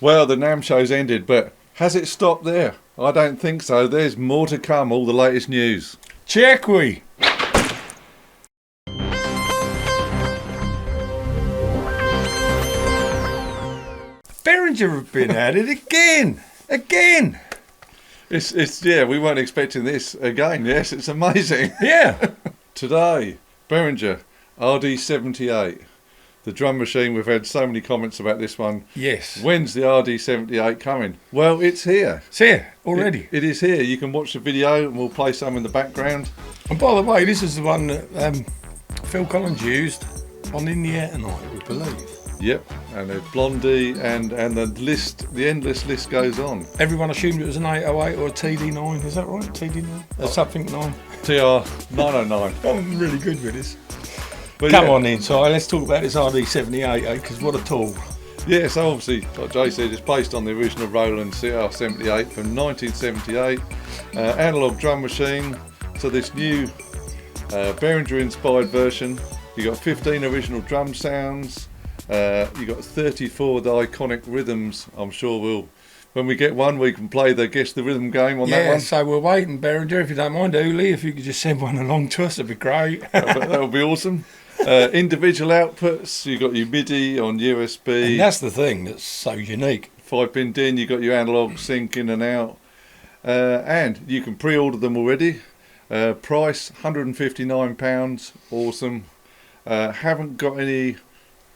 Well, the NAMM show's ended, but has it stopped there? I don't think so. There's more to come, all the latest news. Check we. Behringer have been at it again. It's yeah, we weren't expecting this again. Yes, it's amazing. Yeah. Today, Behringer RD78, the drum machine. We've had so many comments about this one. Yes. When's the RD78 coming? Well, it's here. It's here already. It is here. You can watch the video and we'll play some in the background. And by the way, this is the one that Phil Collins used on In the Air Tonight, we believe. Yep, and there's Blondie and the endless list goes on. Everyone assumed it was an 808 or a TD9, is that right? TD9? Or something 9. TR909. I'm really good with this. But Come yeah. on in, so let's talk about this RD78, because what a tool. Yeah, so obviously, like Jay said, it's based on the original Roland CR78 from 1978. Analog drum machine. So this new Behringer inspired version. You got 15 original drum sounds. You got 34 of the iconic rhythms. I'm sure when we get one, we can play the Guess the Rhythm game on that one. So we're waiting, Behringer, if you don't mind, Uli, if you could just send one along to us, that'd be great. That would be awesome. Individual outputs, you got your MIDI on USB. And that's the thing that's so unique. 5-pin DIN, you got your analog sync in and out. And you can pre-order them already. Price £159, awesome. Haven't got any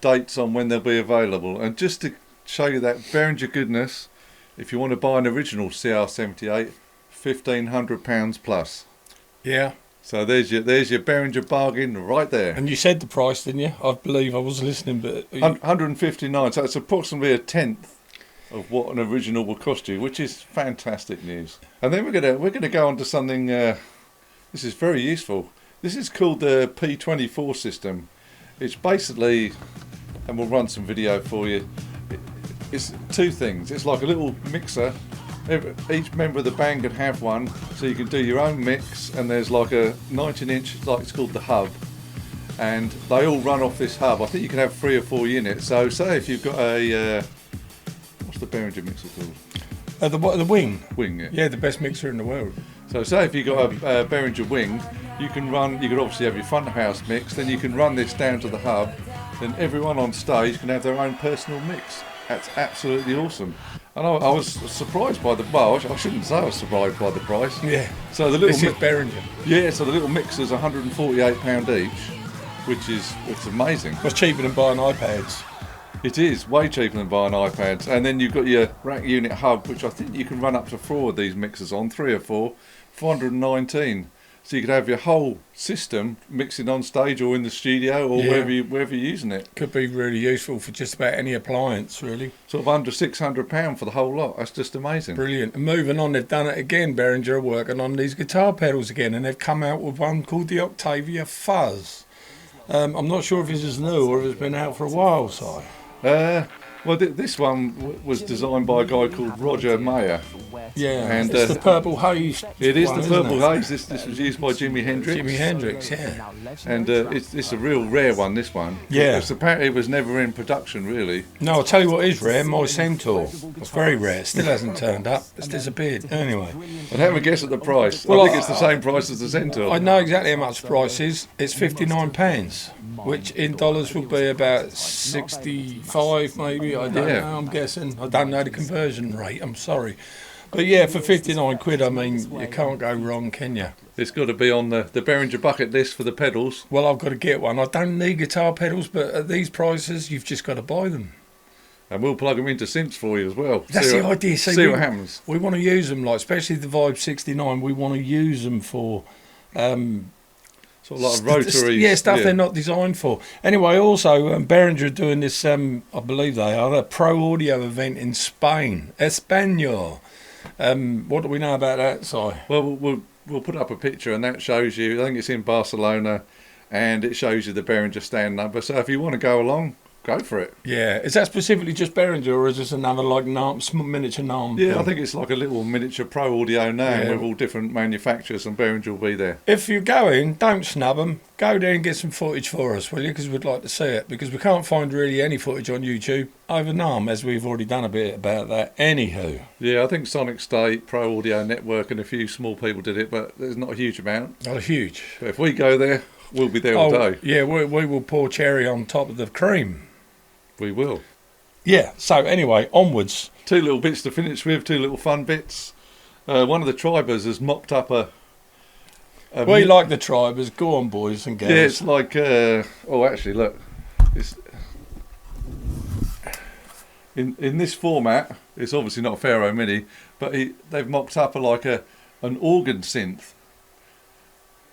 dates on when they'll be available. And just to show you that Behringer goodness, if you want to buy an original CR78, £1,500 plus. Yeah. So there's your Behringer bargain right there. And you said the price, didn't you? I believe I was listening, but 159. So it's approximately a tenth of what an original will cost you, which is fantastic news. And then we're gonna go on to something. This is very useful. This is called the P24 system. It's basically, and we'll run some video for you. It's two things. It's like a little mixer. Each member of the band can have one, so you can do your own mix. And there's like a 19-inch, like it's called the hub, and they all run off this hub. I think you can have 3 or 4 units. So say if you've got a what's the Behringer mixer called? the wing. Wing, yeah. Yeah, the best mixer in the world. So say if you've got a Behringer wing, you can obviously have your front of house mix, then you can run this down to the hub, then everyone on stage can have their own personal mix. That's absolutely awesome. And I was surprised by I shouldn't say I was surprised by the price. Yeah. So the little This is Behringer. Yeah, so the little mixer's £148 each, it's amazing. It's cheaper than buying iPads. It is way cheaper than buying iPads. And then you've got your rack unit hub, which I think you can run up to 4 of these mixers on, 3 or 4, 419. So you could have your whole system mixing on stage or in the studio or wherever you're using it. Could be really useful for just about any appliance, really. Sort of under £600 for the whole lot. That's just amazing. Brilliant. And moving on, they've done it again. Behringer are working on these guitar pedals again, and they've come out with one called the Octavia Fuzz. I'm not sure if this is new or if it's been out for a while, Si. Well, this one was designed by a guy called Roger Mayer. Yeah, and it's the Purple Haze. It is one, the isn't Purple it? Haze. This was used by Jimi Hendrix. Jimi Hendrix, yeah. And it's a real rare one, this one. Yeah. Because apparently it was never in production, really. No, I'll tell you what is rare, my Centaur. It's very rare. It still hasn't turned up. It's disappeared. Anyway. And have a guess at the price. Well, I think it's the same price as the Centaur. I know exactly how much the price is. It's £59, which in dollars will be about 65 maybe. I don't know, I'm guessing. I don't know the conversion rate, I'm sorry. But yeah, for 59 quid, I mean, you can't go wrong, can you? It's got to be on the Behringer bucket list for the pedals. Well, I've got to get one. I don't need guitar pedals, but at these prices, you've just got to buy them. And we'll plug them into synths for you as well. That's the idea. See what happens. We want to use them, like especially the Vibe 69. We want to use them for sort of like rotaries. Yeah, stuff they're not designed for. Anyway, also Behringer are doing this. I believe they are a pro audio event in Spain, Espanol. What do we know about that, Si? Well, we'll put up a picture, and that shows you. I think it's in Barcelona, and it shows you the Behringer stand number. So if you want to go along, go for it. Yeah. Is that specifically just Behringer, or is this another like miniature NARM? Yeah, thing? I think it's like a little miniature Pro Audio NAM Yeah. with all different manufacturers, and Behringer will be there. If you're going, don't snub them. Go there and get some footage for us, will you? Because we'd like to see it. Because we can't find really any footage on YouTube over NARM, as we've already done a bit about that. Anywho. Yeah, I think Sonic State, Pro Audio Network, and a few small people did it, but there's not a huge amount. Not a huge. But if we go there, we'll be there all day. Yeah, we will pour cherry on top of the cream. We will. Yeah, so anyway, onwards. Two little bits to finish with, two little fun bits. One of the tribers has mocked up a We like the tribers. Go on, boys and girls. yeah, it's like, actually, look. It's, in this format, it's obviously not a pharo-o-mini, but they've mocked up an organ synth.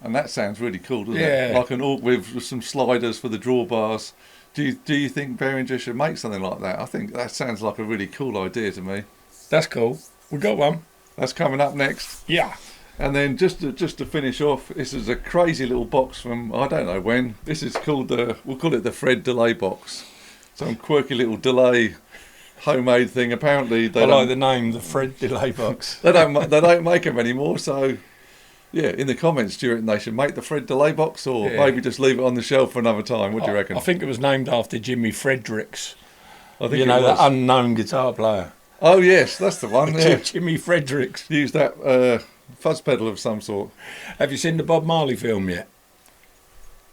And that sounds really cool, doesn't it? Like an org with some sliders for the drawbars. Do you think Behringer should make something like that? I think that sounds like a really cool idea to me. That's cool. We got one. That's coming up next. Yeah. And then just to finish off, this is a crazy little box from I don't know when. This is called we'll call it the Fred delay box. Some quirky little delay homemade thing. Apparently I like the name, the Fred delay box. they don't make them anymore. So yeah, in the comments, do you reckon they should make the Fred delay box, or maybe just leave it on the shelf for another time? What do you reckon? I think it was named after Jimi Fredericks. I think the unknown guitar player. Oh yes, that's the one. Yeah. Jimi Fredericks. Use that fuzz pedal of some sort. Have you seen the Bob Marley film yet?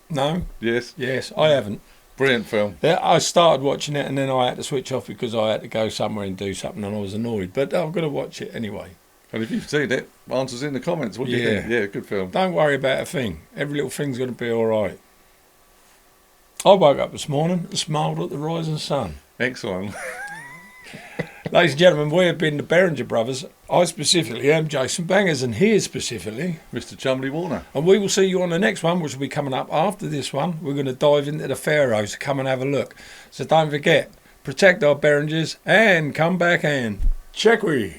No? Yes. Yes, I haven't. Brilliant film. Yeah, I started watching it and then I had to switch off because I had to go somewhere and do something and I was annoyed. But I'm going to watch it anyway. And if you've seen it, answers in the comments. What do you think? Yeah, good film. Don't worry about a thing. Every little thing's going to be all right. I woke up this morning and smiled at the rising sun. Excellent. Ladies and gentlemen, we have been the Behringer brothers. I specifically am Jason Bangers, and he is specifically Mr. Chumley Warner. And we will see you on the next one, which will be coming up after this one. We're going to dive into the Pharaohs to come and have a look. So don't forget, protect our Behringers and come back and check we.